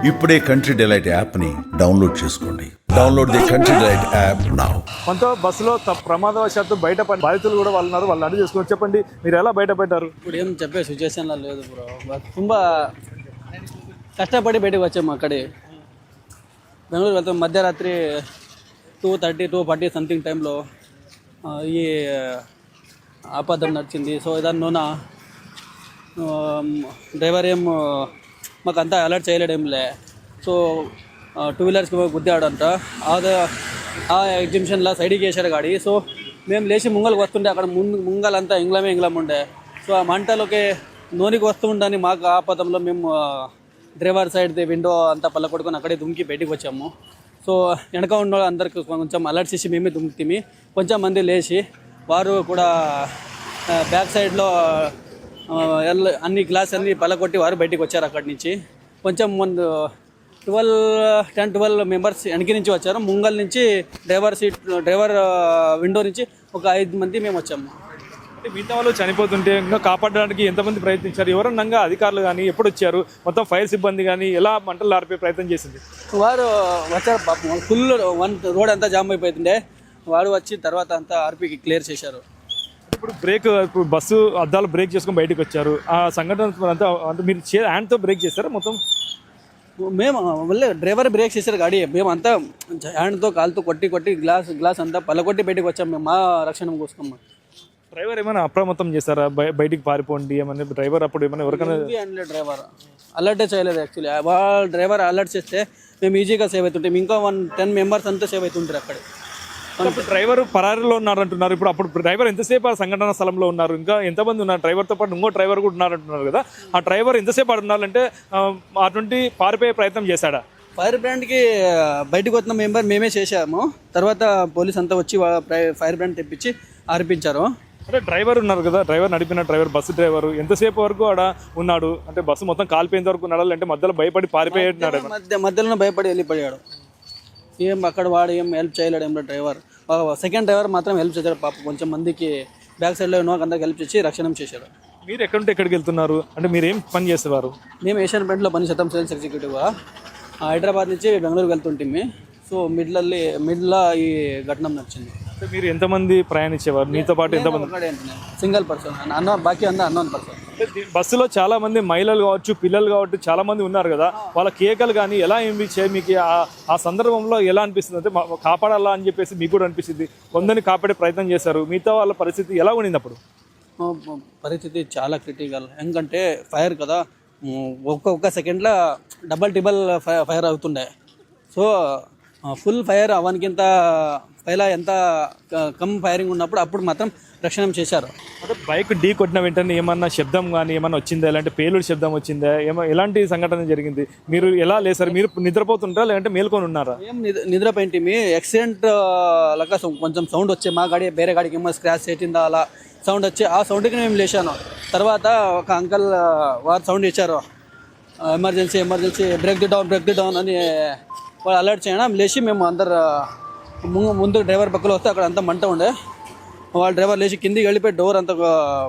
ఇప్పుడే country delight యాప్ని download చేసుకోండి. Download the country delight app now. కొంత బస్సులో ప్రమాదవశాత్తు బయటపడి బాధితులు కూడా వాళ్ళు ఉన్నారు. వాళ్ళు అడిగి చేసుకోవచ్చు. చెప్పండి, మీరు ఎలా బయటపడ్డారు? ఇప్పుడు ఏం చెప్పే సిచ్యువేషన్లో లేదు బ్రో. ತುಂಬ కష్టపడి బయటకు వచ్చాము. అక్కడే బెంగళూరు వెళ్తాం. మధ్యరాత్రి 2:30, 2:40 సంథింగ్ టైంలో ఈ ఆపదం నడిచింది. సో దానిలోన డ్రైవర్ ఏం మాకు అంతా అలర్ట్ చేయలేడేంలే. సో 2 వీలర్స్కి గుద్దాడంట. ఆ ఎగ్జిబిషన్లో సైడ్కి వేసాడు గాడి. సో మేము లేచి ముంగల్కి వస్తుండే అక్కడ ముంగలంతా ఇంగ్లం ఉండే. సో ఆ మంటలోకి నూనెకి వస్తూ ఉండని మాకు ఆపదంలో మేము డ్రైవర్ సైడ్ విండో అంతా పళ్ళకొట్టుకొని అక్కడే దుమ్కి బయటికి వచ్చాము. సో వెనక ఉన్న అందరికి కొంచెం అలర్ట్ చేసి మేమే దుమ్కితిమి. కొంచెం మంది లేచి వారు కూడా బ్యాక్ సైడ్లో అన్ని గ్లాస్ అన్ని పళ్ళకొట్టి వారు బయటికి వచ్చారు. అక్కడి నుంచి కొంచెం ముందు 10-12 మెంబర్స్ వెనక నుంచి వచ్చారు. ముంగల్ నుంచి డ్రైవర్ విండో నుంచి ఒక 5 మంది మేము వచ్చాము. మిగతా వాళ్ళు చనిపోతుంటే ఇంకా కాపాడడానికి ఎంతమంది ప్రయత్నించారు? ఎవరన్నా అధికారులు కానీ ఎప్పుడు వచ్చారు? మొత్తం ఫైర్ సిబ్బంది కానీ ఎలా మంటలు ఆర్పే ప్రయత్నం చేసింది? వారు వచ్చారు. పాపం ఫుల్ రోడ్ అంతా జామ్ అయిపోతుండే. వారు వచ్చి తర్వాత అంతా ఆర్పీకి క్లియర్ చేశారు. ఇప్పుడు బస్సు అద్దాలు బ్రేక్ చేసుకొని బయటకు వచ్చారు. ఆ సంఘటన అంతా అంటే మీరు హ్యాండ్తో బ్రేక్ చేస్తారా? మొత్తం మేము మళ్ళీ డ్రైవర్ బ్రేక్ చేశారు గాడి. మేము అంతా హ్యాండ్తో కాలుతో కొట్టి గ్లాస్ అంతా పళ్ళకొట్టి బయటకు వచ్చాము. మేము మా రక్షణ కోసం. డ్రైవర్ ఏమైనా అప్రమత్తం చేస్తారా? బయటికి పారిపోండి ఏమన్నా డ్రైవర్ అప్పుడు ఏమైనా ఎవరికైనా? డ్రైవర్ అలర్టే చేయలేదు. యాక్చువల్లీ వాళ్ళ డ్రైవర్ అలర్ట్ చేస్తే మేము ఈజీగా సేవ్ అవుతుంటాం. ఇంకా 10 మెంబర్స్ అంతా సేవ్ అవుతుంటారు అక్కడ. డ్రైవర్ పరారీలో ఉన్నారంటున్నారు. అప్పుడు డ్రైవర్ ఎంతసేపు ఆ సంఘటన స్థలంలో ఉన్నారు? ఇంకా ఎంతమంది ఉన్నారు? డ్రైవర్తో పాటు ఇంకో డ్రైవర్ కూడా ఉన్నారంటున్నారు కదా. ఆ డ్రైవర్ ఎంతసేపు ఉన్నారంటే అటువంటి పారిపోయే ప్రయత్నం చేశాడా? ఫైర్ బ్రాండ్కి బయటకు వచ్చిన మెంబర్ మేమే చేశాము. తర్వాత పోలీస్ అంతా వచ్చి ఫైర్ బ్రాండ్ తెప్పించి ఆర్పించారు. అంటే డ్రైవర్ ఉన్నారు కదా, నడిపిన డ్రైవర్, బస్సు డ్రైవర్ ఎంతసేపు వరకు ఆడ ఉన్నాడు? అంటే బస్సు మొత్తం కాలిపోయేంత వరకు ఉన్నాడు, అంటే మధ్యలో భయపడి పారిపోయాడు? మధ్యలో భయపడి వెళ్ళిపోయాడు. ఏం అక్కడ వాడు ఏం హెల్ప్ చేయలేడు. ఏం డ్రైవర్ సెకండ్ డ్రైవర్ మాత్రం హెల్ప్ చేశాడు. పాప కొంచెం మందికి బ్యాక్ సైడ్లో అందరికి హెల్ప్ చేసి రక్షణ చేశాడు. మీరు ఎక్కడుంటే ఎక్కడికి వెళ్తున్నారు? అంటే మీరు ఏం పని చేసేవారు? మేము ఏషియన్ పెయింట్లో పని చేస్తాం. సేల్స్ ఎగ్జిక్యూటివ్గా హైదరాబాద్ నుంచి బెంగళూరుకి వెళ్తుంటే. సో మిడ్లో ఈ ఘటన నచ్చింది. మీరు ఎంతమంది ప్రయాణించేవారు? మీతో పాటు ఎంతమంది? సింగిల్ పర్సన్, బాకీ అంతా అన్నోన్ పర్సన్. బస్సులో చాలా మంది మహిళలు కావచ్చు, పిల్లలు కావచ్చు, చాలా మంది ఉన్నారు కదా. వాళ్ళ కేకలు కానీ ఎలా అనిపించాయి మీకు? ఆ సందర్భంలో ఎలా అనిపిస్తుంది? అంటే కాపాడాలా అని చెప్పేసి మీకు కూడా అనిపిస్తుంది. కొందరిని కాపాడే ప్రయత్నం చేశారు. మిగతా వాళ్ళ పరిస్థితి ఎలా ఉండింది అప్పుడు? పరిస్థితి చాలా క్రిటికల్. ఎందుకంటే ఫైర్ కదా, ఒక్క సెకండ్లో డబల్ ఫైర్ అవుతుండే. సో ఫుల్ ఫైర్ అవనికింత పైలా ఎంత కమ్ ఫైరింగ్ ఉన్నప్పుడు అప్పుడు మాత్రం రక్షణ చేశారు. అంటే బైక్ ఢీ కొట్టిన వెంటనే ఏమన్నా శబ్దం కానీ ఏమన్నా వచ్చిందా? ఎలాంటి పేలుడు శబ్దం వచ్చిందా? ఎలాంటి సంఘటన జరిగింది? మీరు ఎలా లేసారు? మీరు నిద్రపోతుంటారా లేదంటే మేల్కొని ఉన్నారా? ఏం నిద్రపోయింటి. మీ యాక్సిడెంట్ లాగా కొంచెం సౌండ్ వచ్చే, మా గాడి వేరే గాడికి ఏమో స్క్రాచ్ చేసిందా అలా సౌండ్ వచ్చి ఆ సౌండ్కి మేము లేచాను. తర్వాత ఒక అంకల్ వారు సౌండ్ ఇచ్చారు, ఎమర్జెన్సీ బ్రేక్ ది డౌన్ అని వాళ్ళు అలర్ట్ చేయడం. లేచి మేము అందరు ముందు డ్రైవర్ పక్కలో వస్తే అక్కడ అంతా మంట ఉండే. వాళ్ళ డ్రైవర్ లేచి కిందికి వెళ్ళిపోయి డోర్ అంతా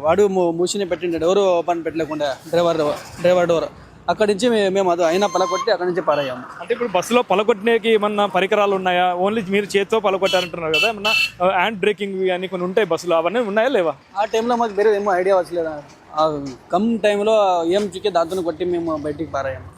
వాడు మూసిని పెట్టిండే, డోర్ ఓపెన్ పెట్టలేకుండా డ్రైవర్ డోర్. అక్కడి నుంచి మేము అది అయినా పలకొట్టి అక్కడి నుంచి పారయ్యాము. అంటే ఇప్పుడు బస్సులో పలకొట్టడానికి ఏమన్నా పరికరాలు ఉన్నాయా? ఓన్లీ మీరు చేతితో పలకొట్టారంటున్నారు కదా, ఏమన్నా హ్యాండ్ బ్రేకింగ్ అని కొన్ని ఉంటాయి బస్సులో, అవన్నీ ఉన్నాయా లేవా? ఆ టైంలో మాకు వేరే ఏమో ఐడియా వచ్చలేదు. కమ్ టైంలో ఏం చిక్కి దాంతో కొట్టి మేము బయటికి పారయ్యాము.